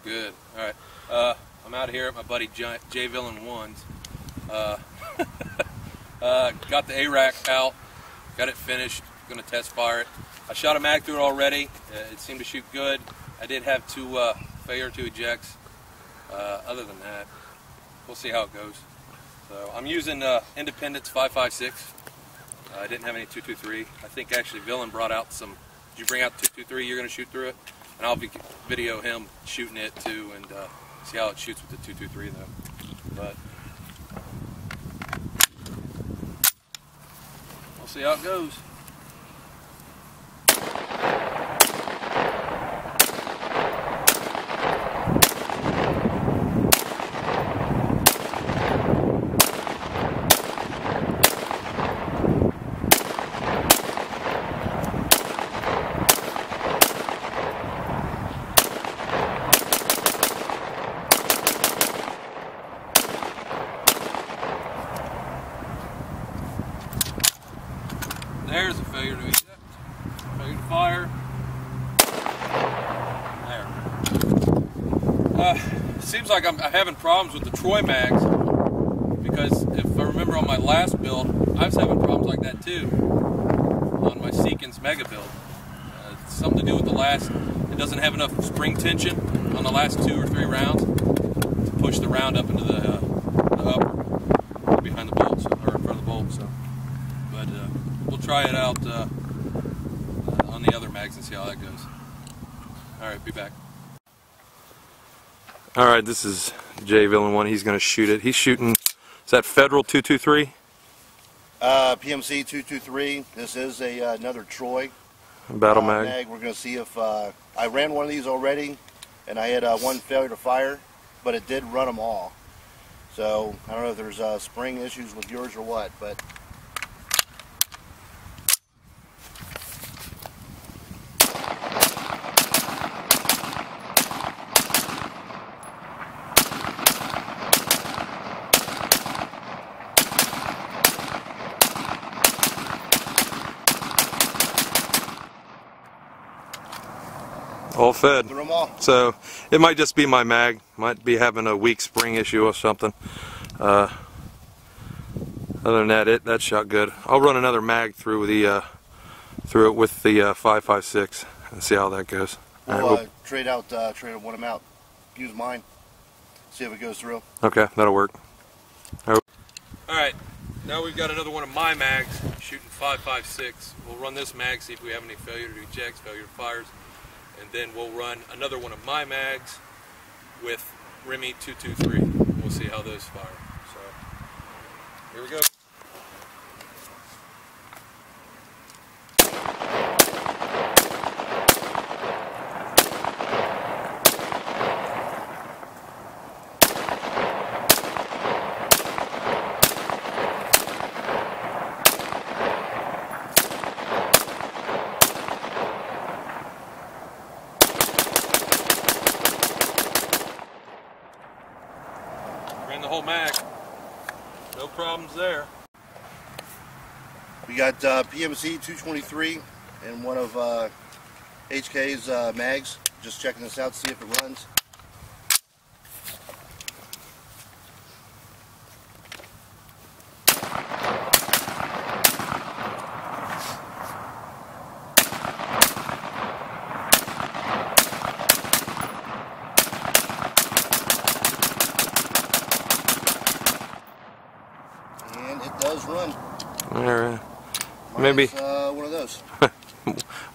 Good. All right. I'm out here at my buddy J Villain One's. Got the ARAK out. Got it finished. Going to test fire it. I shot a mag through it already. It seemed to shoot good. I did have two failure to ejects. Other than that, we'll see how it goes. So I'm using Independence 5.56. I didn't have any 223. I think actually Villain brought out some. Did you bring out 223? You're going to shoot through it, and I'll video him shooting it too, and see how it shoots with the 223 though. But we'll see how it goes. There's a failure to eject, failure to fire. There. Seems like I'm having problems with the Troy mags, because if I remember on my last build, I was having problems like that too on my Seekins Mega build. It's something to do with the last, it doesn't have enough spring tension on the last 2 or 3 rounds to push the round up into the upper behind the bolts, or in front of the bolt. So, but we'll try it out on the other mags and see how that goes. Alright, be back. Alright, this is J Villain One. He's going to shoot it. He's shooting, is that Federal 223? PMC 223. This is another Troy Battle mag. We're going to see if I ran one of these already, and I had one failure to fire, but it did run them all. So I don't know if there's spring issues with yours or what, but all fed. threw them all. So it might just be my mag. Might be having a weak spring issue or something. Other than that, that shot good. I'll run another mag through the through it with the 5.56 and see how that goes. We'll trade one of them out. Use mine. See if it goes through. Okay, that'll work. All right, now we've got another one of my mags shooting 5.56. We'll run this mag, see if we have any failure to ejects, failure to fires, and then we'll run another one of my mags with Remy 223. We'll see how those fire. So here we go. Ran the whole mag. No problems there. We got PMC 223 and one of HK's mags. Just checking this out to see if it runs. Does run. Alright. Maybe one of those.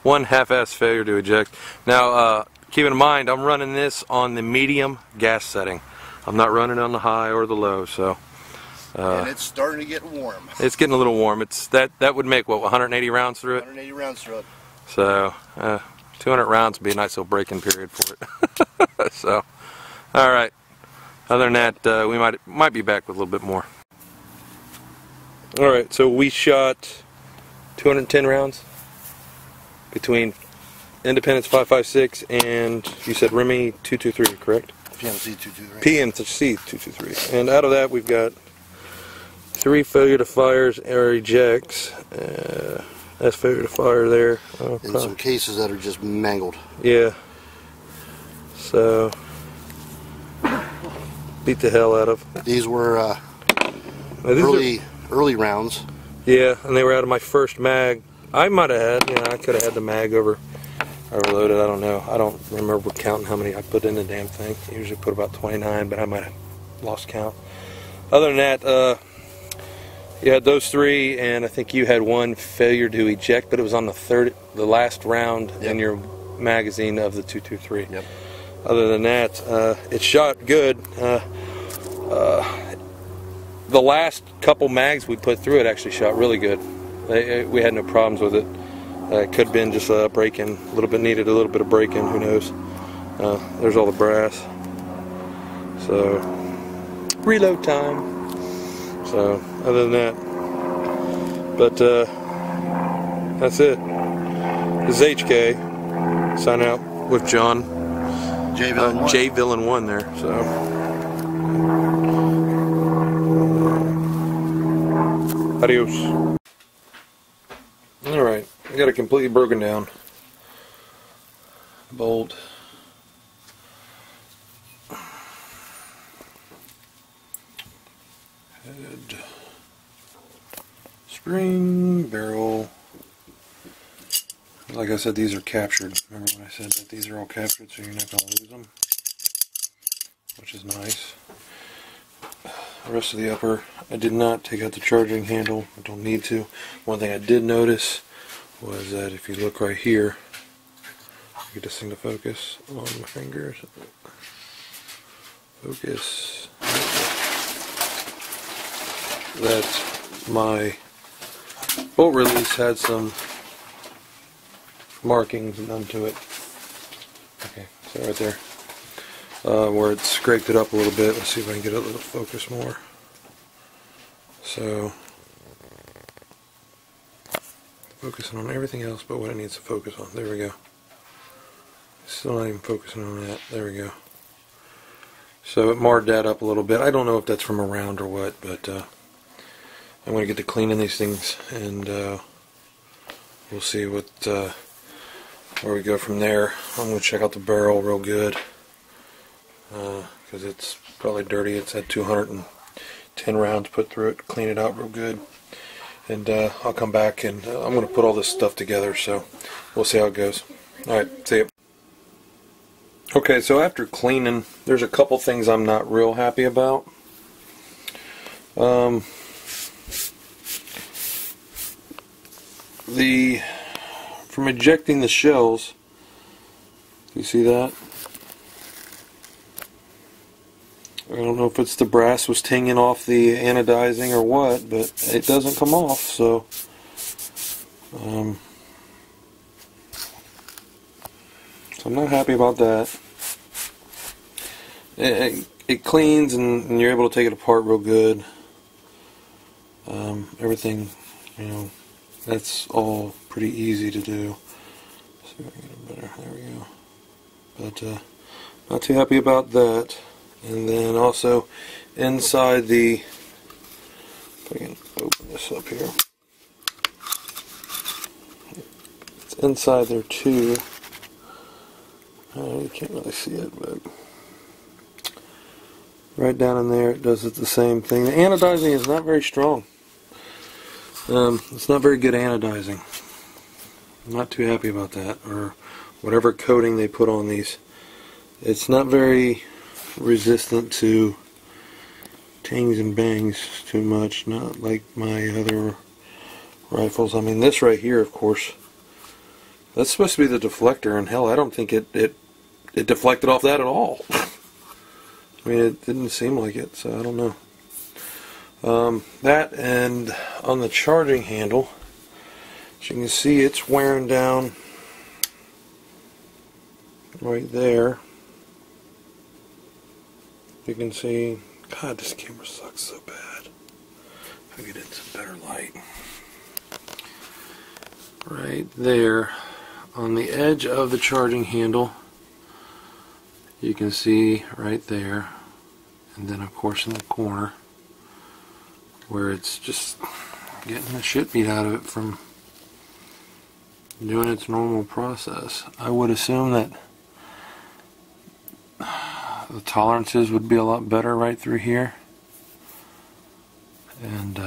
one half-ass failure to eject. Now, keep in mind, I'm running this on the medium gas setting. I'm not running on the high or the low, so. And it's starting to get warm. It's getting a little warm. It's that would make what, 180 rounds through it. 180 rounds through it. So, 200 rounds would be a nice little break-in period for it. So, all right. Other than that, we might be back with a little bit more. Alright, so we shot 210 rounds between Independence 5.56 and you said Remy 223, correct? PMC 223. PMC 223. And out of that we've got 3 failure to fires or ejects. That's failure to fire there. And some cases that are just mangled. Yeah. So beat the hell out of. These were These early rounds. Yeah, and they were out of my first mag. I might have had, I could have had the mag overloaded. I don't know. I don't remember counting how many I put in the damn thing. I usually put about 29, but I might have lost count. Other than that, you had those three, and I think you had one failure to eject, but it was on the last round in your magazine of the 223. Yep. Other than that, it shot good. The last couple mags we put through it actually shot really good. We had no problems with it. It could have been just a break-in, a little bit needed a little bit of break-in, who knows. There's all the brass. So, reload time. So, other than that, but that's it. This is HK. Sign out with John. J Villain 1 there. So, adios. All right, I got it completely broken down. Bolt. Head. Spring, barrel. Like I said, these are captured. Remember when I said that these are all captured, so you're not going to lose them, which is nice. The rest of the upper, I did not take out the charging handle. I don't need to. One thing I did notice was that if you look right here, get this thing to focus on my fingers. Focus. That my bolt release had some markings done to it. Okay, so right there. Where it scraped it up a little bit. Let's see if I can get it a little focus more. So, focusing on everything else but what it needs to focus on. There we go. Still not even focusing on that. There we go. So it marred that up a little bit. I don't know if that's from around or what, but I'm going to get to cleaning these things, and we'll see what where we go from there. I'm going to check out the barrel real good, because it's probably dirty. It's had 210 rounds put through it. Clean it out real good, and I'll come back and I'm going to put all this stuff together, so we'll see how it goes. Alright, see ya. Okay, so after cleaning, there's a couple things I'm not real happy about. From ejecting the shells, do you see that? I don't know if it's the brass was tinging off the anodizing or what, but it doesn't come off, so I'm not happy about that. It cleans and you're able to take it apart real good. Everything, that's all pretty easy to do. Let's see if I can get it better. There we go. But not too happy about that. And then also inside the, if I can open this up here, it's inside there too. You can't really see it, but right down in there it does it the same thing. The anodizing is not very strong. It's not very good anodizing. I'm not too happy about that, or whatever coating they put on these. It's not very resistant to tings and bangs too much, not like my other rifles. I mean, this right here, of course, that's supposed to be the deflector, and hell, I don't think it deflected off that at all. I mean, it didn't seem like it, so I don't know. That, and on the charging handle, as you can see, it's wearing down right there. You can see, God, this camera sucks so bad. If I get into some better light. Right there, on the edge of the charging handle, you can see right there, and then of course in the corner, where it's just getting the shit beat out of it from doing its normal process. I would assume that the tolerances would be a lot better right through here. And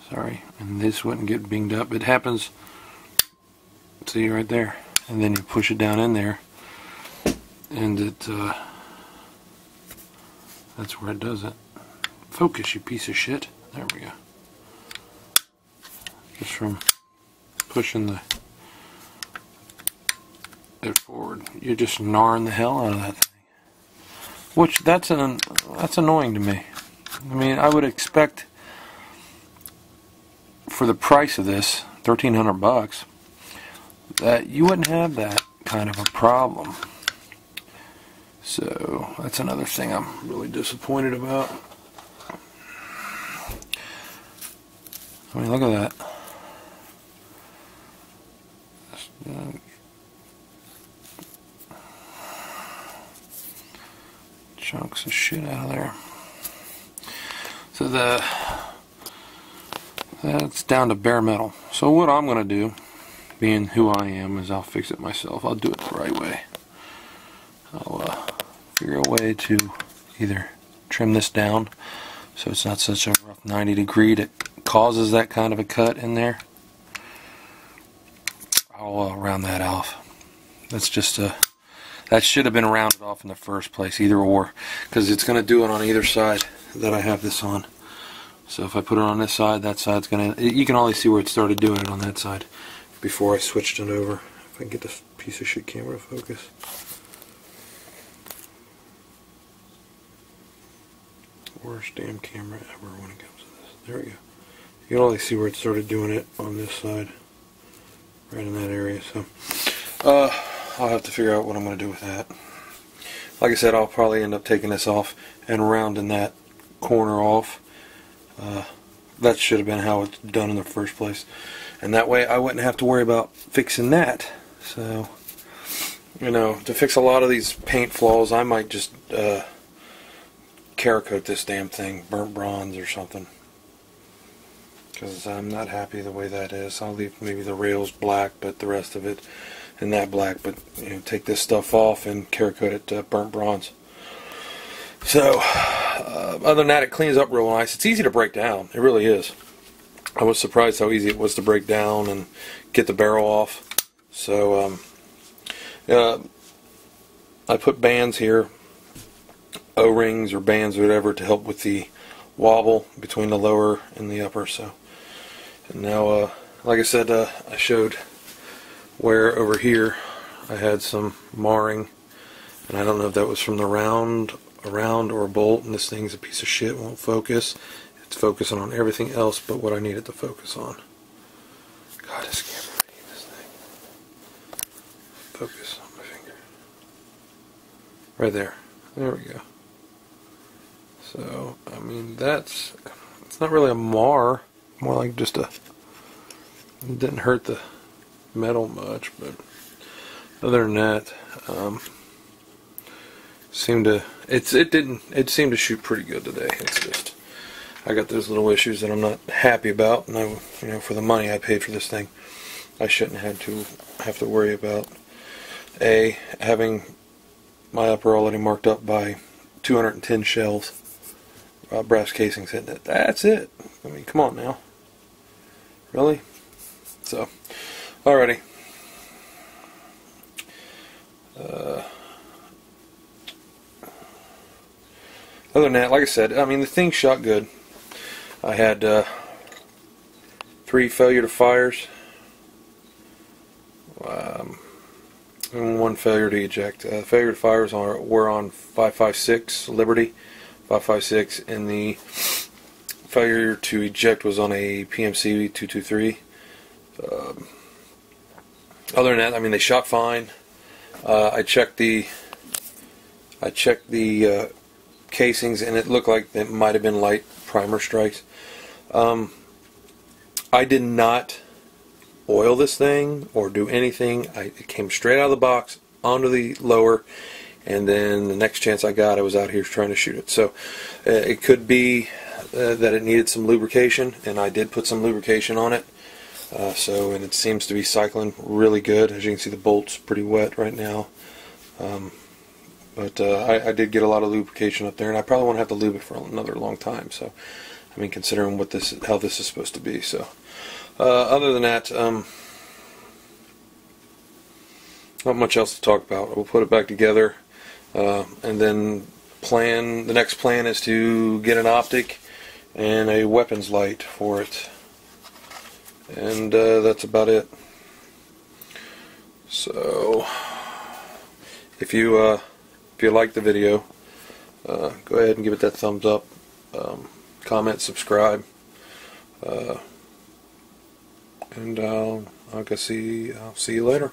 sorry, and this wouldn't get binged up. It happens, see right there, and then you push it down in there, and it that's where it does it. Focus, you piece of shit. There we go. Just from pushing it forward, you're just gnawing the hell out of that thing. Which that's annoying to me. I mean, I would expect for the price of this, $1,300, that you wouldn't have that kind of a problem. So that's another thing I'm really disappointed about. I mean, look at that. Chunks of shit out of there. So that's down to bare metal. So what I'm going to do, being who I am, is I'll fix it myself. I'll do it the right way. I'll figure a way to either trim this down so it's not such a rough 90 degree that causes that kind of a cut in there. I'll round that off. That's just that should have been rounded off in the first place, either or, because it's going to do it on either side that I have this on. So if I put it on this side, that side's going to, you can only see where it started doing it on that side before I switched it over. If I can get this piece of shit camera to focus. Worst damn camera ever when it comes to this. There we go. You can only see where it started doing it on this side, right in that area. So I'll have to figure out what I'm going to do with that. Like I said, I'll probably end up taking this off and rounding that corner off. That should have been how it's done in the first place, and that way I wouldn't have to worry about fixing that. So, you know, to fix a lot of these paint flaws, I might just Cerakote this damn thing, burnt bronze or something, because I'm not happy the way that is. I'll leave maybe the rails black, but the rest of it and that black, but you know, take this stuff off and Cerakote it burnt bronze. So other than that, it cleans up real nice. It's easy to break down, it really is. I was surprised how easy it was to break down and get the barrel off. So I put bands here, O-rings or bands or whatever, to help with the wobble between the lower and the upper. So, and now like I said, I showed where over here I had some marring, and I don't know if that was from the round or a bolt, and this thing's a piece of shit, won't focus. It's focusing on everything else but what I need it to focus on. God, this camera, I hate this thing. Focus on my finger. Right there. There we go. So, I mean, it's not really a mar, more like just it didn't hurt the metal much, but other than that, it seemed to shoot pretty good today. It's just, I got those little issues that I'm not happy about, and you know, for the money I paid for this thing, I shouldn't have to worry about having my upper already marked up by 210 shells, brass casings hitting it. That's it. I mean, come on now. Really? So, alrighty. Other than that, like I said, I mean, the thing shot good. I had 3 failure to fires, and 1 failure to eject. Failure to fires were on 5.56 Liberty, 5.56, and the failure to eject was on a PMC 223. Other than that, I mean, they shot fine. I checked the casings, and it looked like it might have been light primer strikes. I did not oil this thing or do anything. It came straight out of the box onto the lower, and then the next chance I got, I was out here trying to shoot it. So it could be that it needed some lubrication, and I did put some lubrication on it. And it seems to be cycling really good. As you can see, the bolt's pretty wet right now. But I did get a lot of lubrication up there, and I probably won't have to lube it for another long time. So, I mean, considering how this is supposed to be. So, other than that, not much else to talk about. We'll put it back together, and then the next plan is to get an optic and a weapons light for it, and that's about it. So, if you like the video, go ahead and give it that thumbs up, comment, subscribe, and I'll see you later.